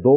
2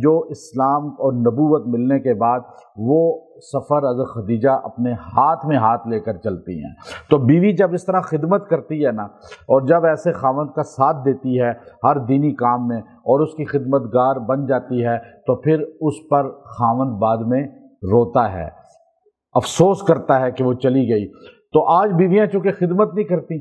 جو اسلام اور نبوت ملنے کے بعد وہ سفر حضرت خدیجہ اپنے ہاتھ میں ہاتھ لے کر چلتی ہیں۔ تو بیوی جب اس طرح خدمت کرتی ہے نا، اور جب ایسے خاوند کا ساتھ دیتی ہے ہر دینی کام میں اور اس کی خدمت گار بن جاتی ہے، تو پھر اس پر خاوند بعد میں روتا ہے، افسوس کرتا ہے کہ وہ چلی گئی۔ تو آج بیویاں چونکہ خدمت نہیں کرتی،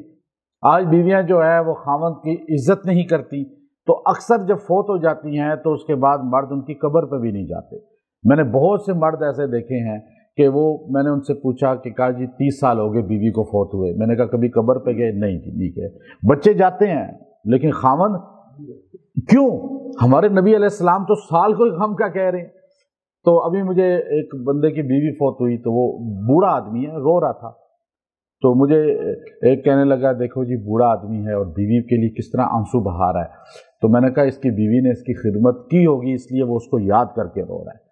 آج بیویاں جو ہے وہ خاوند کی عزت نہیں کرتی، تو اکثر جب فوت ہو جاتی ہیں تو اس کے بعد مرد ان کی قبر پہ بھی نہیں جاتے۔ میں نے بہت سے مرد ایسے دیکھے ہیں کہ میں نے ان سے پوچھا کہ کہا جی 30 سال ہو گئے بیوی کو فوت ہوئے، میں نے کہا کبھی قبر پہ گئے؟ نہیں جی نہیں گئے۔ بچے جاتے ہیں لیکن خاوند کیوں؟ ہمارے نبی علیہ السلام تو سال کو ہم کیا کہہ رہے ہیں۔ تو ابھی مجھے ایک بندے کی بیوی فوت ہوئی، تو وہ بوڑھا آدمی ہے، رو رہا تھا، تو مجھے ایک کہنے لگا دیکھو جی بوڑھا آدمی ہے اور بیوی کے لیے کس طرح آنسو بہا رہا ہے۔ تو میں نے کہا اس کی بیوی نے اس کی خدمت کی ہوگی اس لیے وہ اس کو یاد کر کے رو رہا ہے۔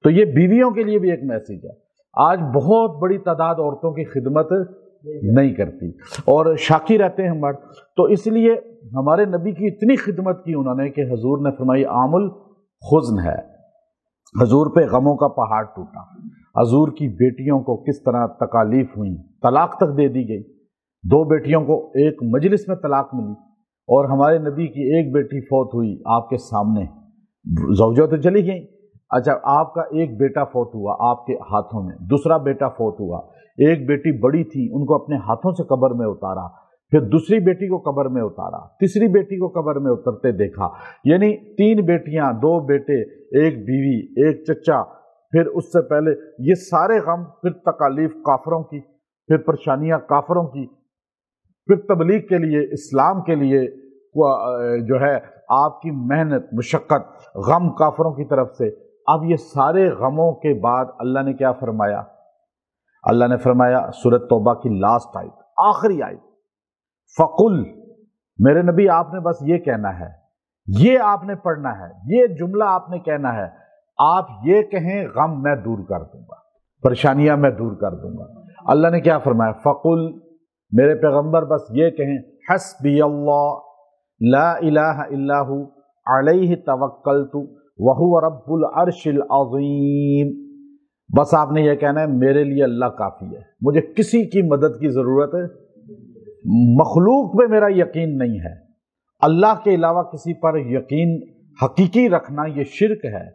تو یہ بیویوں کے لیے بھی ایک میسیج ہے۔ آج بہت بڑی تعداد عورتوں کی خدمت نہیں کرتی اور شاکی رہتے ہیں مرد۔ تو اس لیے ہمارے نبی کی اتنی خدمت کی انہوں نے کہ حضور نے فرمائی عام الحزن ہے، حضور پہ غموں کا پہاڑ ٹوٹا۔ حضور کی بیٹیوں کو کس طرح تکالیف ہوئیں، طلاق تک دے دی گئی، 2 بیٹیوں کو ایک مجلس میں طلاق ملی، اور ہمارے نبی کی ایک بیٹی فوت ہوئی آپ کے سامنے، زوجہ تو چلی گئی، اچھا آپ کا ایک بیٹا فوت ہوا آپ کے ہاتھوں میں، دوسرا بیٹا فوت ہوا، ایک بیٹی بڑی تھی ان کو اپنے ہاتھوں سے قبر میں اتارا، پھر دوسری بیٹی کو قبر میں اتارا، تیسری بیٹی کو قبر میں اترتے دیکھا، یعنی 3 بیٹیاں، 2 بیٹے، ایک بیوی، ایک چچا، پھر اس سے پہلے یہ سارے غم، پھر تکالیف کافروں کی، پھر پریشانیاں کافروں کی، پھر تبلیغ کے لیے، اسلام کے لیے جو ہے آپ کی محنت، مشقت، غم کافروں کی طرف سے۔ اب یہ سارے غموں کے بعد اللہ نے کیا فرمایا؟ اللہ نے فرمایا سورۃ توبہ کی لاسٹ آیت، آخری آیت، فَقُلْ، میرے نبی آپ نے بس یہ کہنا ہے، یہ آپ نے پڑھنا ہے، یہ جملہ آپ نے کہنا ہے، آپ یہ کہیں غم میں دور کر دوں گا، پریشانیاں میں دور کر دوں گا۔ اللہ نے کیا فرمایا؟ فَقُلْ، میرے پیغمبر بس یہ کہیں، حسبی اللہ لا الہ الا ہو علیہ توکلت وہو رب العرش العظیم۔ بس آپ نے یہ کہنا ہے میرے لیے اللہ کافی ہے، مجھے کسی کی مدد کی ضرورت ہے، مخلوق پہ میرا یقین نہیں ہے، اللہ کے علاوہ کسی پر یقین حقیقی رکھنا یہ شرک ہے۔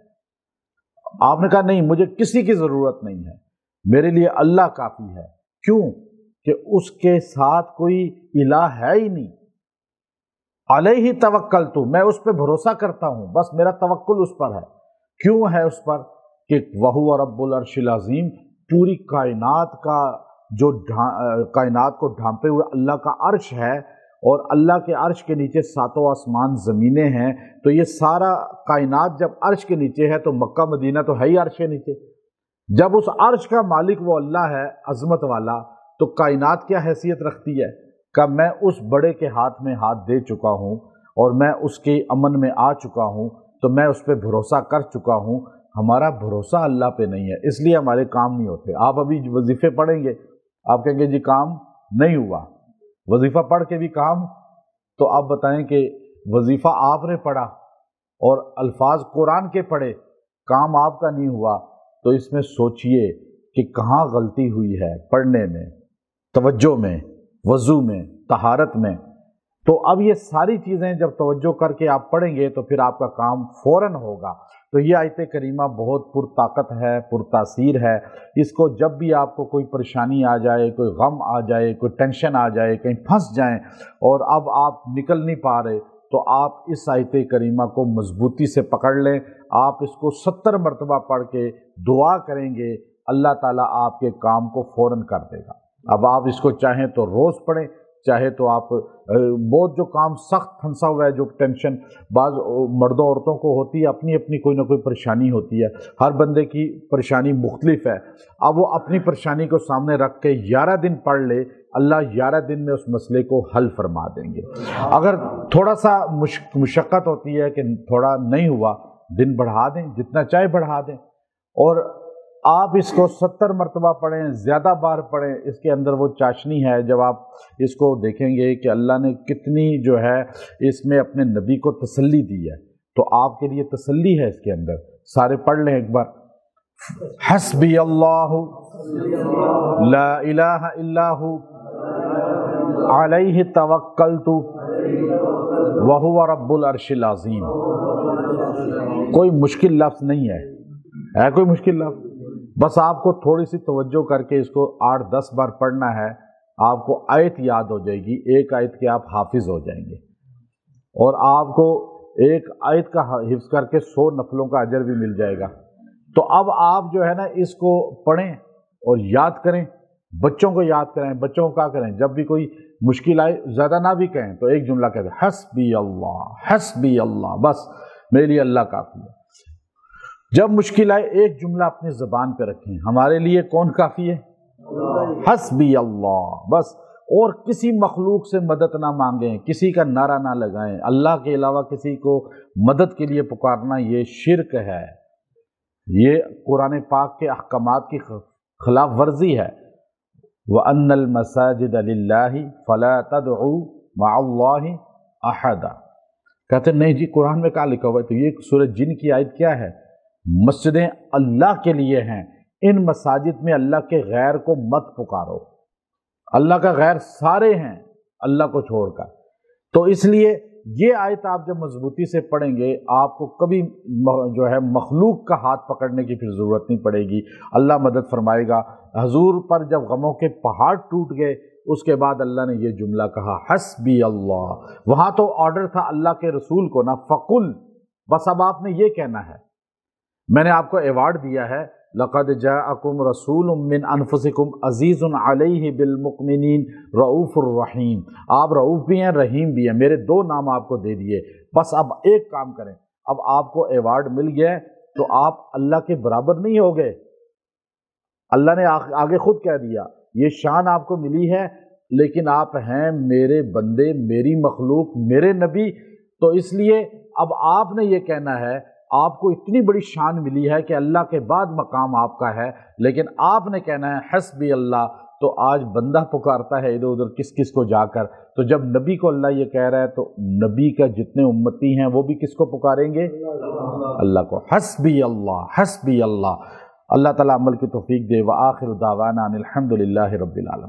آپ نے کہا نہیں مجھے کسی کی ضرورت نہیں ہے، میرے لیے اللہ کافی ہے۔ کیوں؟ کہ اس کے ساتھ کوئی الہ ہے ہی نہیں۔ علیہ توکلت، میں اس پہ بھروسہ کرتا ہوں، بس میرا توکل اس پر ہے۔ کیوں ہے اس پر؟ کہ وہو رب العرش العظیم، پوری کائنات کا جو کائنات کو ڈھانپے ہوئے اللہ کا عرش ہے، اور اللہ کے عرش کے نیچے 7 آسمان زمینیں ہیں، تو یہ سارا کائنات جب عرش کے نیچے ہے تو مکہ مدینہ تو ہے ہی عرش کے نیچے۔ جب اس عرش کا مالک وہ اللہ ہے عظمت والا، تو کائنات کیا حیثیت رکھتی ہے کہ میں اس بڑے کے ہاتھ میں ہاتھ دے چکا ہوں اور میں اس کے امن میں آ چکا ہوں، تو میں اس پہ بھروسہ کر چکا ہوں۔ ہمارا بھروسہ اللہ پہ نہیں ہے، اس لیے ہمارے کام نہیں ہوتے۔ آپ ابھی وظیفے پڑھیں گے، آپ کہیں گے جی کام نہیں ہوا، وظیفہ پڑھ کے بھی کام، تو آپ بتائیں کہ وظیفہ آپ نے پڑھا اور الفاظ قرآن کے پڑھے، کام آپ کا نہیں ہوا، تو اس میں سوچئے کہ کہاں غلطی ہوئی ہے، پڑھنے میں، توجہ میں، وضو میں، طہارت میں۔ تو اب یہ ساری چیزیں جب توجہ کر کے آپ پڑھیں گے تو پھر آپ کا کام فوراً ہوگا۔ تو یہ آیت کریمہ بہت پرطاقت ہے، پرتاثیر ہے۔ اس کو جب بھی آپ کو کوئی پریشانی آ جائے، کوئی غم آ جائے، کوئی ٹینشن آ جائے، کہیں پھنس جائیں اور اب آپ نکل نہیں پا رہے، تو آپ اس آیت کریمہ کو مضبوطی سے پکڑ لیں۔ آپ اس کو 70 مرتبہ پڑھ کے دعا کریں گے، اللہ تعالیٰ آپ کے کام کو فوراً کر دے گا۔ اب آپ اس کو چاہیں تو روز پڑھیں، چاہے تو آپ بہت جو کام سخت پھنسا ہوا ہے، جو ٹینشن بعض مردوں عورتوں کو ہوتی ہے، اپنی اپنی کوئی نہ کوئی پریشانی ہوتی ہے، ہر بندے کی پریشانی مختلف ہے۔ اب وہ اپنی پریشانی کو سامنے رکھ کے 11 دن پڑھ لے، اللہ 11 دن میں اس مسئلے کو حل فرما دیں گے۔ اگر تھوڑا سا مشقت ہوتی ہے کہ تھوڑا نہیں ہوا، دن بڑھا دیں، جتنا چاہے بڑھا دیں، اور آپ اس کو 70 مرتبہ پڑھیں، زیادہ بار پڑھیں۔ اس کے اندر وہ چاشنی ہے، جب آپ اس کو دیکھیں گے کہ اللہ نے کتنی جو ہے اس میں اپنے نبی کو تسلی دی ہے تو آپ کے لیے تسلی ہے اس کے اندر. سارے پڑھ لیں ایک بار. حسبی اللہ لا الہ الا ہو علیہ توکلت وہو رب العرش العظیم. کوئی مشکل لفظ نہیں ہے کوئی مشکل لفظ؟ بس آپ کو تھوڑی سی توجہ کر کے اس کو 8-10 بار پڑھنا ہے. آپ کو آیت یاد ہو جائے گی، ایک آیت کے آپ حافظ ہو جائیں گے، اور آپ کو ایک آیت کا حفظ کر کے 100 نفلوں کا اجر بھی مل جائے گا. تو اب آپ جو ہے نا اس کو پڑھیں اور یاد کریں، بچوں کو یاد کریں. بچوں کو کیا کریں؟ جب بھی کوئی مشکل آئے زیادہ نہ بھی کہیں تو ایک جملہ کہتے ہیں حسبی اللہ، بس میرے لیے اللہ کافی ہے. جب مشکل آئے ایک جملہ اپنی زبان پہ رکھیں، ہمارے لیے کون کافی ہے؟ حسبی اللہ بس. اور کسی مخلوق سے مدد نہ مانگیں، کسی کا نعرہ نہ لگائیں. اللہ کے علاوہ کسی کو مدد کے لیے پکارنا یہ شرک ہے، یہ قرآن پاک کے احکامات کی خلاف ورزی ہے. وَأَنَّ الْمَسَاجِدَ لِلَّهِ فَلَا تَدْعُوا مَعَ اللَّهِ أَحَدًا. کہتے ہیں نہیں جی قرآن میں کہا لکھا ہوا ہے؟ تو یہ سورہ جن کی آیت کیا ہے؟ مسجدیں اللہ کے لیے ہیں، ان مساجد میں اللہ کے غیر کو مت پکارو. اللہ کا غیر سارے ہیں اللہ کو چھوڑ کر. تو اس لیے یہ آیت آپ جب مضبوطی سے پڑھیں گے آپ کو کبھی جو ہے مخلوق کا ہاتھ پکڑنے کی پھر ضرورت نہیں پڑے گی. اللہ مدد فرمائے گا. حضور پر جب غموں کے پہاڑ ٹوٹ گئے اس کے بعد اللہ نے یہ جملہ کہا حسبی اللہ. وہاں تو آرڈر تھا اللہ کے رسول کو نا فقل، بس اب آپ نے یہ کہنا ہے. میں نے آپ کو ایوارڈ دیا ہے لقد جاءکم رسول من انفسکم عزیز علیہ بالمؤمنین رؤوف الرحیم. آپ رؤوف بھی ہیں رحیم بھی ہیں، میرے 2 نام آپ کو دے دیے. بس اب ایک کام کریں، اب آپ کو ایوارڈ مل گیا ہے تو آپ اللہ کے برابر نہیں ہو گئے. اللہ نے آگے خود کہہ دیا یہ شان آپ کو ملی ہے، لیکن آپ ہیں میرے بندے، میری مخلوق، میرے نبی. تو اس لیے اب آپ نے یہ کہنا ہے آپ کو اتنی بڑی شان ملی ہے کہ اللہ کے بعد مقام آپ کا ہے، لیکن آپ نے کہنا ہے حسبی اللہ. تو آج بندہ پکارتا ہے ادھر ادھر کس کس کو جا کر. تو جب نبی کو اللہ یہ کہہ رہا ہے تو نبی کا جتنے امتی ہیں وہ بھی کس کو پکاریں گے؟ اللہ کو. حسبی اللہ حسبی اللہ. اللہ تعالیٰ عمل کی توفیق دے. وآخر دعوانا ان الحمد للہ رب العالمین.